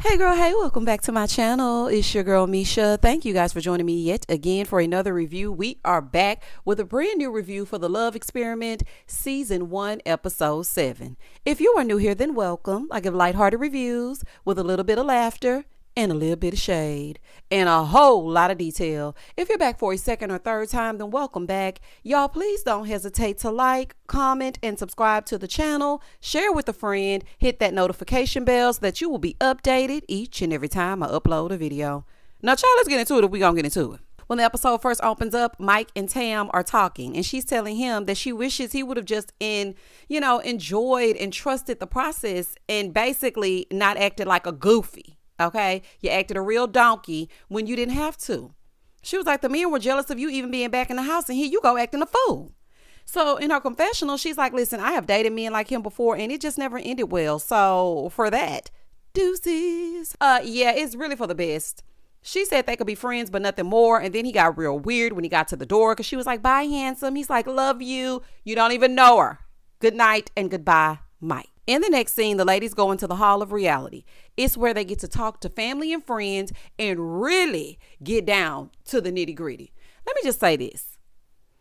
Hey girl, hey, welcome back to my channel. It's your girl Misha. Thank you guys for joining me yet again for another review. We are back with a brand new review for The Love Experiment, Season 1, Episode 7. If you are new here, then welcome. I give lighthearted reviews with a little bit of laughter and a little bit of shade and a whole lot of detail. If you're back for a second or third time, then welcome back. Y'all, please don't hesitate to like, comment, and subscribe to the channel. Share with a friend. Hit that notification bell so that you will be updated each and every time I upload a video. Now, child, let's get into it if we're going to get into it. When the episode first opens up, Mike and Tam are talking, and she's telling him that she wishes he would have just enjoyed and trusted the process and basically not acted like a goofy. Okay, you acted a real donkey when you didn't have to. She was like, the men were jealous of you even being back in the house, and here you go acting a fool. So in her confessional, she's like, listen, I have dated men like him before, and it just never ended well. So for that, deuces. Yeah, it's really for the best. She said they could be friends, but nothing more. And then he got real weird when he got to the door because she was like, bye, handsome. He's like, love you. You don't even know her. Good night and goodbye, Mike. In the next scene, the ladies go into the Hall of Reality. It's where they get to talk to family and friends and really get down to the nitty gritty. Let me just say this.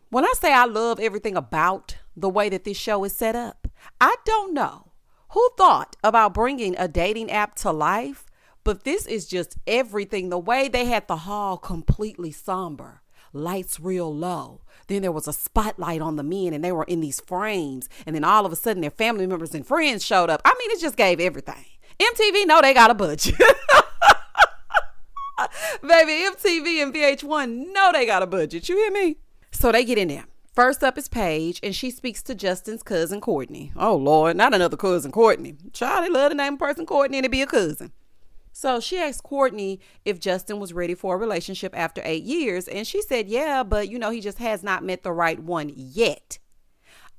When I say I love everything about the way that this show is set up, I don't know who thought about bringing a dating app to life, but this is just everything. The way they had the hall completely somber, lights real low. Then there was a spotlight on the men and they were in these frames. And then all of a sudden their family members and friends showed up. I mean, it just gave everything. MTV, know they got a budget. Baby, MTV and VH1, know they got a budget. You hear me? So they get in there. First up is Paige, and she speaks to Justin's cousin, Courtney. Oh, Lord, not another cousin, Courtney. Child, they love to name a person Courtney and it be a cousin. So she asked Courtney if Justin was ready for a relationship after 8 years. And she said, yeah, but he just has not met the right one yet.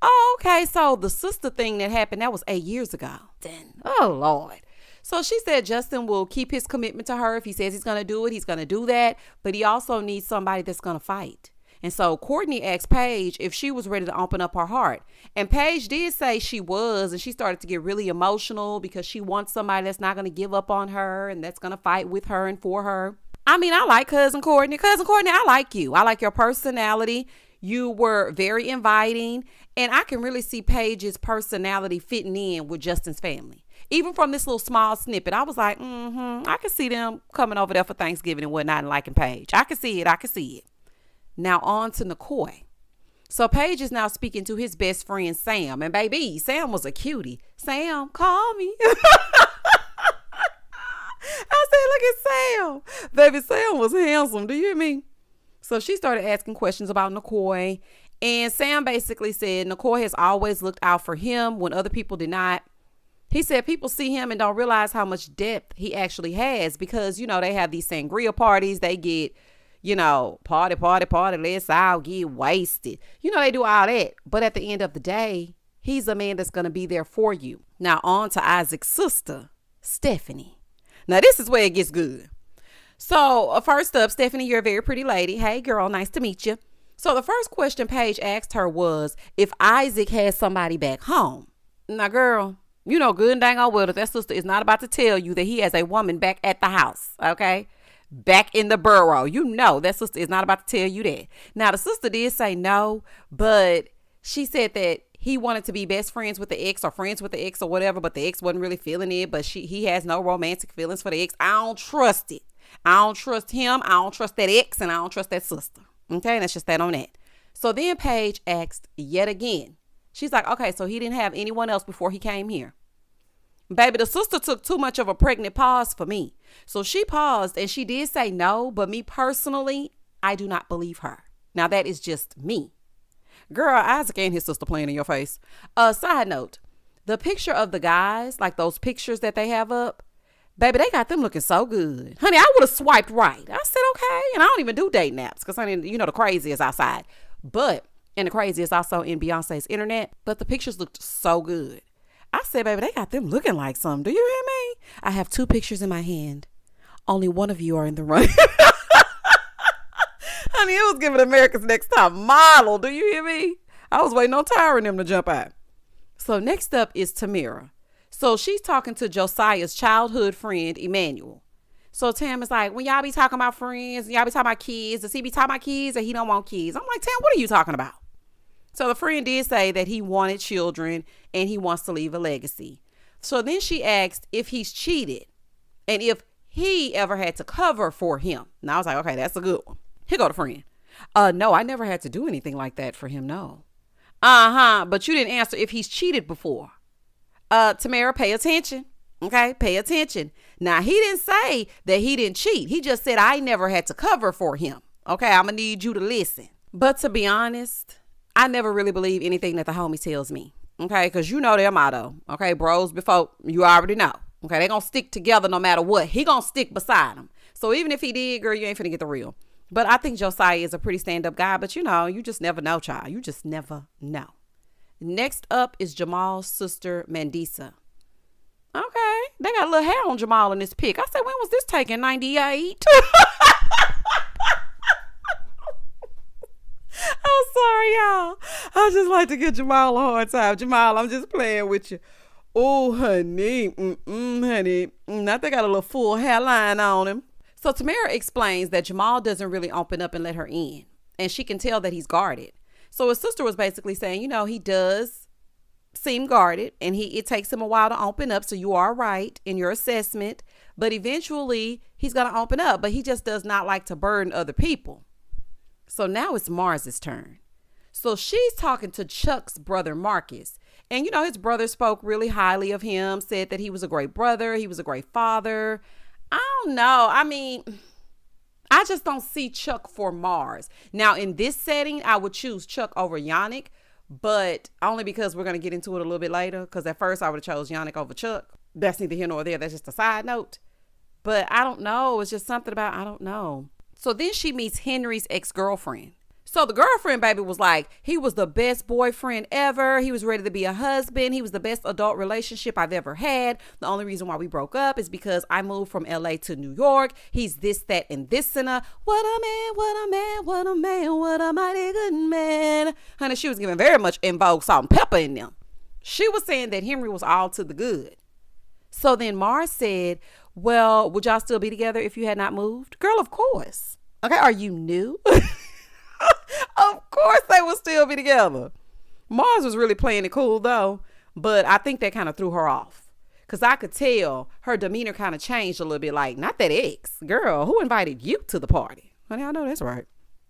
Oh, okay. So the sister thing that happened, that was 8 years ago. Then, oh, Lord. So she said Justin will keep his commitment to her. If he says he's going to do it, he's going to do that. But he also needs somebody that's going to fight. And so Courtney asked Paige if she was ready to open up her heart. And Paige did say she was, and she started to get really emotional because she wants somebody that's not going to give up on her and that's going to fight with her and for her. I mean, I like Cousin Courtney. Cousin Courtney, I like you. I like your personality. You were very inviting. And I can really see Paige's personality fitting in with Justin's family. Even from this little small snippet, I was like, I can see them coming over there for Thanksgiving and whatnot and liking Paige. I can see it. Now on to McCoy. So Paige is now speaking to his best friend, Sam. And baby, Sam was a cutie. Sam, call me. I said, look at Sam. Baby, Sam was handsome. Do you hear me? So she started asking questions about McCoy. And Sam basically said McCoy has always looked out for him when other people did not. He said people see him and don't realize how much depth he actually has because, they have these sangria parties. They get party, let's all get wasted. They do all that. But at the end of the day, he's a man that's going to be there for you. Now on to Isaac's sister, Stephanie. Now this is where it gets good. So first up, Stephanie, you're a very pretty lady. Hey girl, nice to meet you. So the first question Paige asked her was if Isaac had somebody back home. Now girl, good and dang on well that sister is not about to tell you that he has a woman back at the house. Okay. Back in the borough. That sister is not about to tell you that. Now, the sister did say no, but she said that he wanted to be best friends with the ex or friends with the ex or whatever, but the ex wasn't really feeling it, but he has no romantic feelings for the ex. I don't trust it. I don't trust him. I don't trust that ex, and I don't trust that sister. Okay, that's just that on that. So then Paige asked yet again. She's like, okay, so he didn't have anyone else before he came here. Baby, the sister took too much of a pregnant pause for me. So she paused and she did say no, but me personally, I do not believe her. Now that is just me. Girl, Isaac and his sister playing in your face. Side note, the picture of the guys, like those pictures that they have up, baby, they got them looking so good. Honey, I would have swiped right. I said, okay. And I don't even do dating apps because, honey, the crazy is outside. And the crazy is also in Beyonce's internet. But the pictures looked so good. I said, baby, they got them looking like something. Do you hear me? I have 2 pictures in my hand. Only one of you are in the running. Honey, it was giving America's Next Top Model. Do you hear me? I was waiting on Tyra and them to jump out. So next up is Tamira. So she's talking to Josiah's childhood friend, Emmanuel. So Tam is like, when y'all be talking about friends, y'all be talking about kids, does he be talking about kids or he don't want kids? I'm like, Tam, what are you talking about? So the friend did say that he wanted children and he wants to leave a legacy. So then she asked if he's cheated and if he ever had to cover for him. And I was like, okay, that's a good one. Here go the friend. No, I never had to do anything like that for him, no. But you didn't answer if he's cheated before. Tamara, pay attention. Okay, pay attention. Now, he didn't say that he didn't cheat. He just said, I never had to cover for him. Okay, I'm going to need you to listen. But to be honest, I never really believe anything that the homie tells me. Okay, because you know their motto. Okay, bros before, you already know. Okay, they going to stick together no matter what. He going to stick beside him. So even if he did, girl, you ain't finna get the real. But I think Josiah is a pretty stand-up guy. But you know, you just never know, child. You just never know. Next up is Jamal's sister, Mandisa. Okay, they got a little hair on Jamal in this pic. I said, when was this taken? 98? I'm sorry, y'all. I just like to give Jamal a hard time. Jamal, I'm just playing with you. Oh, honey. Honey. I think I got a little full hairline on him. So Tamara explains that Jamal doesn't really open up and let her in. And she can tell that he's guarded. So his sister was basically saying, you know, he does seem guarded and it takes him a while to open up. So you are right in your assessment. But eventually he's going to open up. But he just does not like to burden other people. So now it's Mars's turn. So she's talking to Chuck's brother, Marcus. And, you know, his brother spoke really highly of him, said that he was a great brother. He was a great father. I don't know. I mean, I just don't see Chuck for Mars. Now, in this setting, I would choose Chuck over Yannick, but only because we're going to get into it a little bit later. Because at first I would have chose Yannick over Chuck. That's neither here nor there. That's just a side note. But I don't know. It's just something about, I don't know. So then she meets Henry's ex-girlfriend. So the girlfriend, baby, was like, he was the best boyfriend ever. He was ready to be a husband. He was the best adult relationship I've ever had. The only reason why we broke up is because I moved from LA to New York. He's this, that, and this and a, what a man, what a man, what a man, what a mighty good man. Honey, she was giving very much In Vogue salt and pepper in them. She was saying that Henry was all to the good. So then Mars said, well, would y'all still be together if you had not moved? Girl, of course. Okay, are you new? Of course they would still be together. Mars was really playing it cool though, but I think that kind of threw her off. Because I could tell her demeanor kind of changed a little bit, like, not that ex. Girl, who invited you to the party? Honey, I know that's right.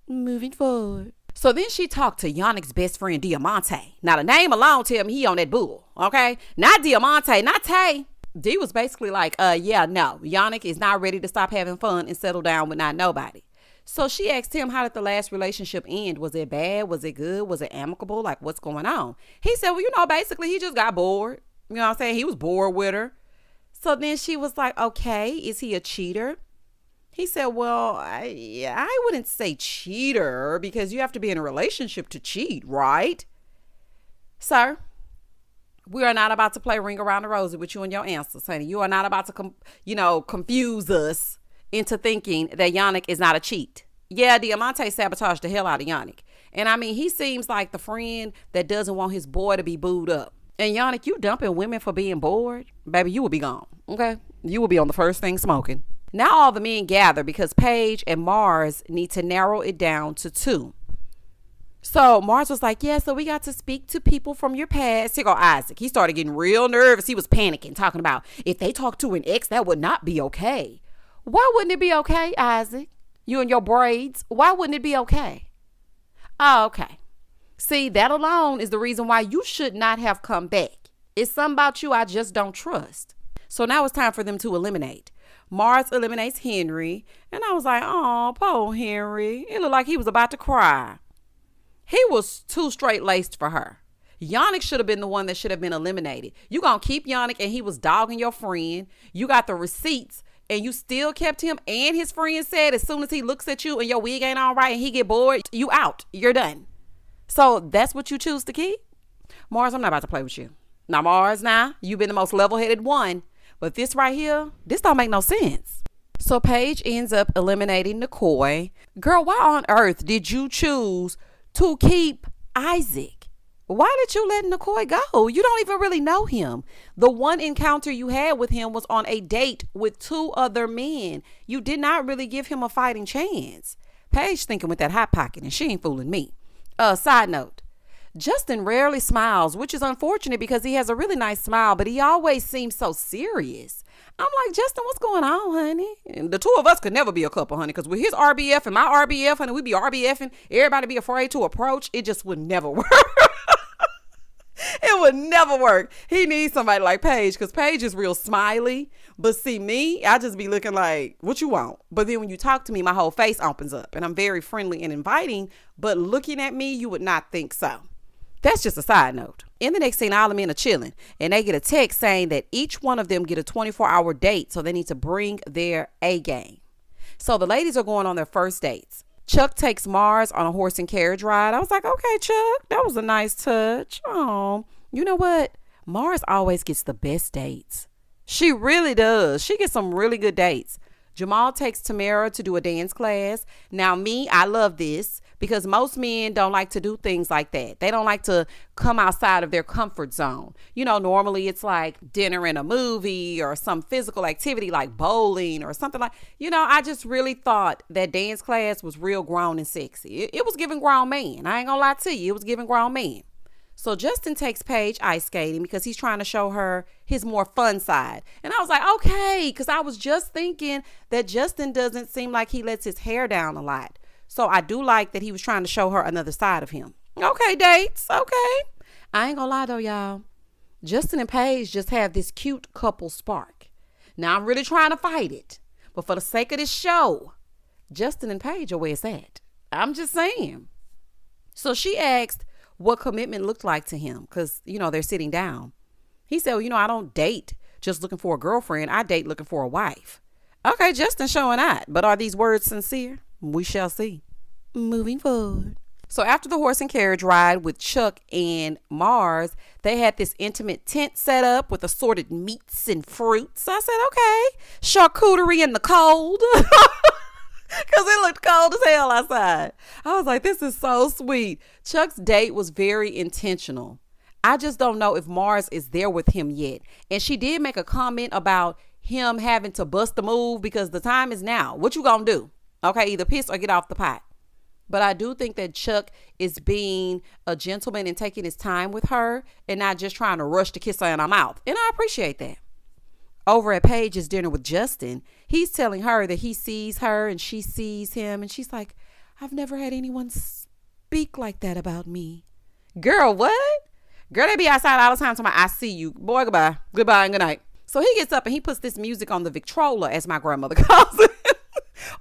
Moving forward. So then she talked to Yannick's best friend, Diamante. Now the name alone tell me he on that bull, okay? Not Diamante, not Tay. D was basically like, yeah, no. Yannick is not ready to stop having fun and settle down with not nobody. So she asked him, how did the last relationship end? Was it bad? Was it good? Was it amicable? Like, what's going on? He said, well, you know, basically he just got bored. You know what I'm saying? He was bored with her. So then she was like, okay, is he a cheater? He said, well, I wouldn't say cheater because you have to be in a relationship to cheat, right? Sir, we are not about to play Ring Around the Rosie with you and your answers, honey. You are not about to, confuse us into thinking that Yannick is not a cheat. Yeah, Diamante sabotaged the hell out of Yannick. And I mean, he seems like the friend that doesn't want his boy to be booed up. And Yannick, you dumping women for being bored? Baby, you will be gone, okay? You will be on the first thing smoking. Now all the men gather because Paige and Mars need to narrow it down to 2. So Mars was like, yeah, so we got to speak to people from your past. Here go Isaac. He started getting real nervous. He was panicking, talking about if they talk to an ex, that would not be okay. Why wouldn't it be okay, Isaac? You and your braids, why wouldn't it be okay? Oh, okay. See, that alone is the reason why you should not have come back. It's something about you I just don't trust. So now it's time for them to eliminate. Mars eliminates Henry. And I was like, oh, poor Henry. It looked like he was about to cry. He was too straight-laced for her. Yannick should have been the one that should have been eliminated. You gonna keep Yannick and he was dogging your friend. You got the receipts. And you still kept him, and his friend said as soon as he looks at you and your wig ain't all right and he get bored, you out. You're done. So that's what you choose to keep? Mars, I'm not about to play with you. Now, Mars, you've been the most level-headed one. But this right here, this don't make no sense. So Paige ends up eliminating McCoy. Girl, why on earth did you choose to keep Isaac? Why did you let Nicoy go? You don't even really know him. The one encounter you had with him was on a date with 2 other men. You did not really give him a fighting chance. Paige thinking with that hot pocket, and she ain't fooling me. Side note. Justin rarely smiles, which is unfortunate because he has a really nice smile, but he always seems so serious. I'm like, Justin, what's going on, honey? And the 2 of us could never be a couple, honey, because with his RBF and my RBF, honey, we be RBFing. Everybody be afraid to approach. It just would never work. It would never work. He needs somebody like Paige because Paige is real smiley. But see me, I just be looking like, what you want? But then when you talk to me, my whole face opens up and I'm very friendly and inviting. But looking at me, you would not think so. That's just a side note. In the next scene, all the men are chilling and they get a text saying that each one of them get a 24-hour date. So they need to bring their A game. So the ladies are going on their first dates. Chuck takes Mars on a horse and carriage ride. I was like, okay, Chuck, that was a nice touch. Oh, you know what? Mars always gets the best dates. She really does. She gets some really good dates. Jamal takes Tamara to do a dance class. Now, I love this because most men don't like to do things like that. They don't like to come outside of their comfort zone. You know, normally it's like dinner and a movie or some physical activity like bowling or something like, I just really thought that dance class was real grown and sexy. It was giving grown man. I ain't gonna lie to you. It was giving grown man. So Justin takes Paige ice skating because he's trying to show her his more fun side. And I was like, okay, because I was just thinking that Justin doesn't seem like he lets his hair down a lot. So I do like that he was trying to show her another side of him. Okay, dates. Okay. I ain't gonna lie though, y'all. Justin and Paige just have this cute couple spark. Now I'm really trying to fight it. But for the sake of this show, Justin and Paige are where it's at. I'm just saying. So she asked what commitment looked like to him because, they're sitting down. He said, well, I don't date just looking for a girlfriend. I date looking for a wife. Okay, Justin showing out. But are these words sincere? We shall see. Moving forward. So after the horse and carriage ride with Chuck and Mars, they had this intimate tent set up with assorted meats and fruits. I said, okay, charcuterie in the cold. Because it looked cold as hell outside. I was like, this is so sweet. Chuck's date was very intentional. I just don't know if Mars is there with him yet. And she did make a comment about him having to bust the move because the time is now. What you gonna do? Okay, either piss or get off the pot. But I do think that Chuck is being a gentleman and taking his time with her and not just trying to rush to kiss her in her mouth. And I appreciate that. Over at Paige's dinner with Justin, he's telling her that he sees her and she sees him. And she's like, I've never had anyone speak like that about me. Girl, what? Girl, they be outside all the time talking about, I see you. Boy, goodbye. Goodbye and good night. So he gets up and he puts this music on the Victrola, as my grandmother calls it,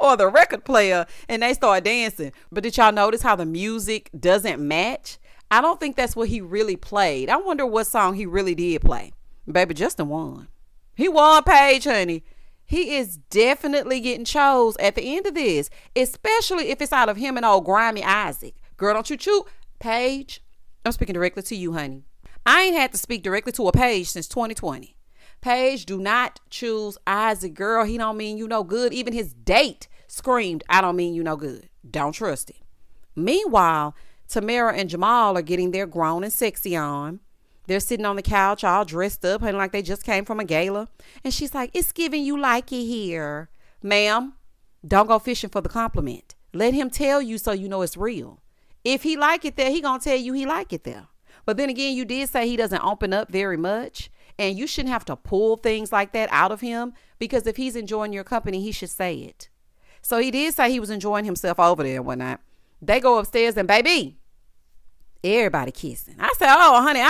or the record player, and they start dancing. But did y'all notice how the music doesn't match? I don't think that's what he really played. I wonder what song he really did play. Baby, Justin won. He won, Paige, honey. He is definitely getting chose at the end of this, especially if it's out of him and old grimy Isaac. Girl, don't you chew. Paige, I'm speaking directly to you, honey. I ain't had to speak directly to a Paige since 2020. Paige, do not choose Isaac. Girl, he don't mean you no good. Even his date screamed, I don't mean you no good. Don't trust him. Meanwhile, Tamara and Jamal are getting their grown and sexy on. They're sitting on the couch all dressed up and like they just came from a gala. And she's like, it's giving you like it here. Ma'am, don't go fishing for the compliment. Let him tell you so you know it's real. If he like it there, he gonna tell you he like it there. But then again, you did say he doesn't open up very much. And you shouldn't have to pull things like that out of him because if he's enjoying your company, he should say it. So he did say he was enjoying himself over there and whatnot. They go upstairs and baby, everybody kissing. I said, oh, honey,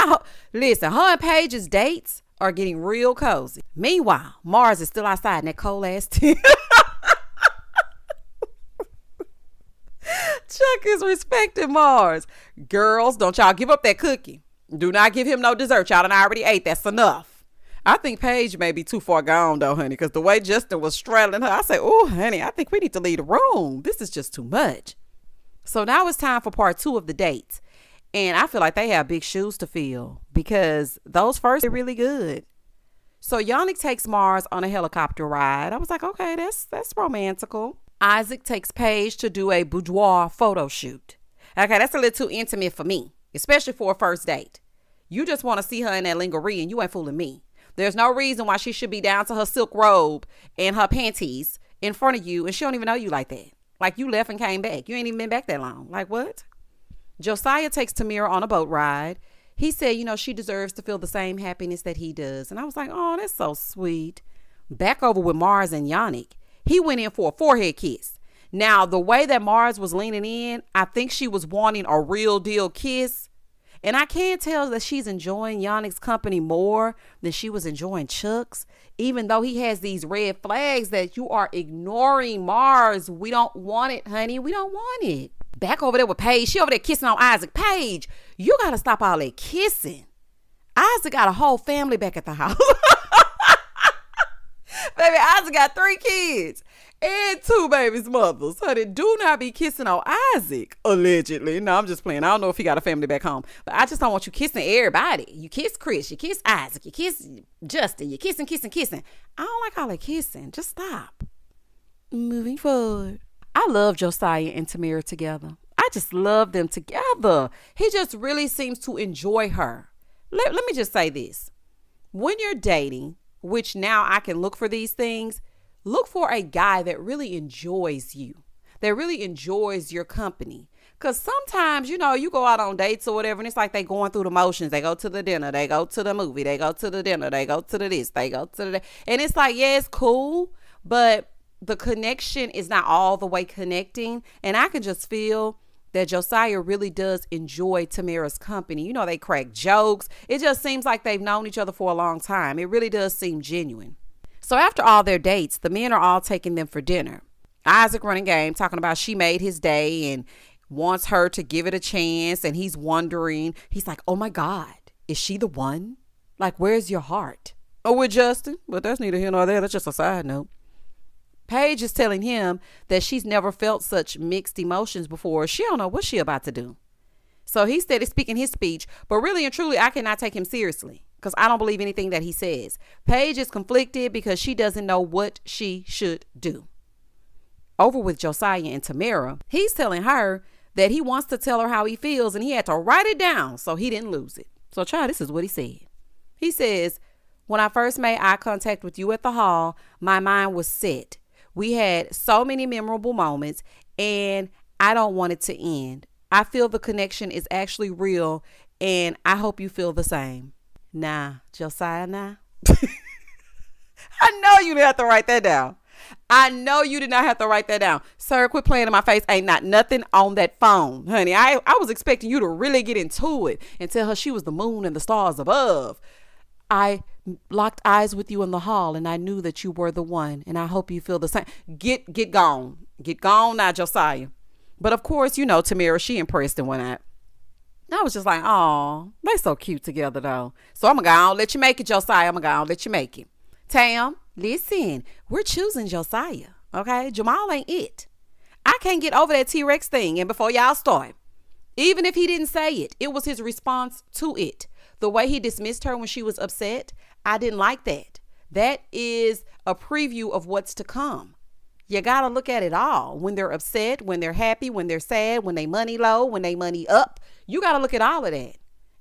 listen, her and Paige's dates are getting real cozy. Meanwhile, Mars is still outside in that cold ass tent. Chuck is respecting Mars. Girls, don't y'all give up that cookie. Do not give him no dessert. Y'all done already ate. That's enough. I think Paige may be too far gone though, honey, because the way Justin was straddling her, I said, oh, honey, I think we need to leave the room. This is just too much. So now it's time for part 2 of the date. And I feel like they have big shoes to fill because those first are really good. So Yannick takes Mars on a helicopter ride. I was like, okay, that's romantical. Isaac takes Paige to do a boudoir photo shoot. Okay, that's a little too intimate for me. especially for a first date. You just want to see her in that lingerie and you ain't fooling me. There's no reason why she should be down to her silk robe and her panties in front of you and she don't even know you like that. Like you left and came back. You ain't even been back that long. Like what? Josiah takes Tamira on a boat ride. He said, she deserves to feel the same happiness that he does. And I was like, oh, that's so sweet. Back over with Mars and Yannick. He went in for a forehead kiss. Now, the way that Mars was leaning in, I think she was wanting a real deal kiss. And I can tell that she's enjoying Yannick's company more than she was enjoying Chuck's, even though he has these red flags that you are ignoring, Mars. We don't want it, honey. We don't want it. Back over there with Paige. She over there kissing on Isaac. Paige, you got to stop all that kissing. Isaac got a whole family back at the house. Baby, Isaac got 3 kids and 2 babies' mothers. Honey, do not be kissing on Isaac, allegedly. No, I'm just playing. I don't know if he got a family back home, but I just don't want you kissing everybody. You kiss Chris, you kiss Isaac, you kiss Justin, you kissing. I don't like all that kissing. Just stop. Moving forward. I love Josiah and Tamira together. I just love them together. He just really seems to enjoy her. Let me just say this. When you're dating, which now I can look for these things, look for a guy that really enjoys you, that really enjoys your company. Because sometimes, you go out on dates or whatever, and it's like they going through the motions. They go to the dinner, they go to the movie, they go to the dinner, they go to the this, they go to the... And it's like, yeah, it's cool, but the connection is not all the way connecting. And I can just feel that Josiah really does enjoy Tamira's company. They crack jokes. It just seems like they've known each other for a long time. It really does seem genuine. So after all their dates, the men are all taking them for dinner. Isaac running game, talking about she made his day and wants her to give it a chance. And he's wondering, he's like, oh my God, is she the one? Like, where's your heart? Oh, with Justin. But that's neither here nor there. That's just a side note. Paige is telling him that she's never felt such mixed emotions before. She don't know what she about to do. So he started speaking his speech, but really and truly, I cannot take him seriously because I don't believe anything that he says. Paige is conflicted because she doesn't know what she should do. Over with Josiah and Tamira, he's telling her that he wants to tell her how he feels and he had to write it down so he didn't lose it. So child, this is what he said. He says, when I first made eye contact with you at the hall, my mind was set. We had so many memorable moments and I don't want it to end. I feel the connection is actually real and I hope you feel the same. Nah, Josiah, nah. I know you didn't have to write that down. I know you did not have to write that down. Sir, quit playing in my face. Ain't not nothing on that phone, honey. I was expecting you to really get into it and tell her she was the moon and the stars above. I locked eyes with you in the hall and I knew that you were the one and I hope you feel the same. Get gone. Get gone now, Josiah. But of course, Tamira, she impressed and whatnot. I was just like, oh, they so cute together though. So I'm going to go on, let you make it, Josiah. I'm going to go on, let you make it. Tam, listen, we're choosing Josiah. Okay. Jamal ain't it. I can't get over that T-Rex thing. And before y'all start, even if he didn't say it, it was his response to it. The way he dismissed her when she was upset, I didn't like that. That is a preview of what's to come. You got to look at it all. When they're upset, when they're happy, when they're sad, when they money low, when they money up, you got to look at all of that.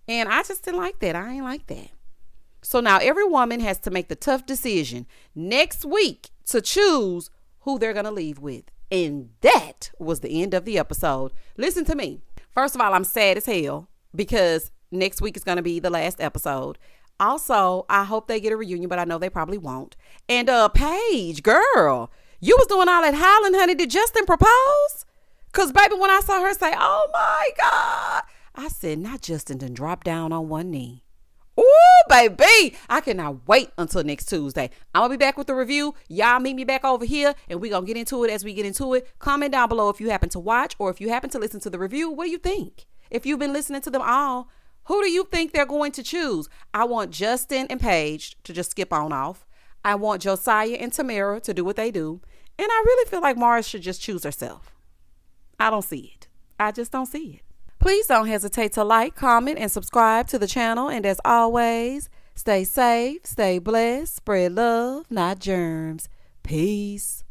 And I just didn't like that. I ain't like that. So now every woman has to make the tough decision next week to choose who they're going to leave with. And that was the end of the episode. Listen to me. First of all, I'm sad as hell because next week is going to be the last episode. Also, I hope they get a reunion, but I know they probably won't. And Paige, girl, you was doing all that hollering, honey. Did Justin propose? Because, baby, when I saw her say, oh, my God, I said, not Justin, then drop down on one knee. Ooh, baby, I cannot wait until next Tuesday. I'm going to be back with the review. Y'all meet me back over here, and we're going to get into it as we get into it. Comment down below if you happen to watch or if you happen to listen to the review. What do you think? If you've been listening to them all, who do you think they're going to choose? I want Justin and Paige to just skip on off. I want Josiah and Tamira to do what they do. And I really feel like Mars should just choose herself. I don't see it. I just don't see it. Please don't hesitate to like, comment, and subscribe to the channel. And as always, stay safe, stay blessed, spread love, not germs. Peace.